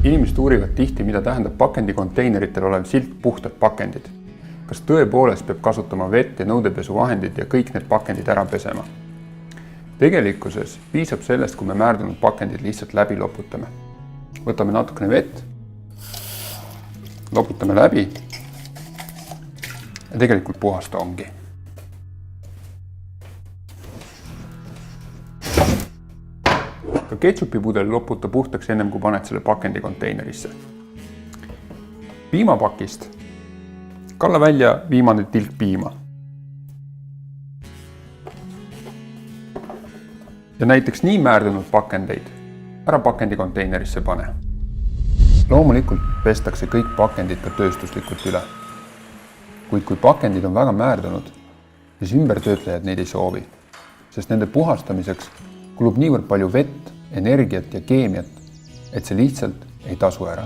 Inimesed uurivad tihti, mida tähendab pakendikonteineritel olev silt puhtad pakendid. Kas tõepoolest peab kasutama vett ja nõudepesuvahendid ja kõik need pakendid ära pesema? Tegelikkuses piisab sellest, kui me määrdunud pakendid lihtsalt läbi loputame. Võtame natukene vett, loputame läbi ja tegelikult puhast ongi. Ka ketšupipudel loputa puhtaks ennem, kui paned selle pakendikonteinerisse. Piimapakist kalla välja viimane tilk piima. Ja näiteks nii määrdunud pakendeid ära pakendikonteinerisse pane. Loomulikult pestakse kõik pakendid ka tööstuslikult üle. Kuid kui pakendid on väga määrdunud, siis ümbertöötlejad neid ei soovi, sest nende puhastamiseks kulub niivõrd palju vett, energiat ja keemiat, et see lihtsalt ei tasu ära.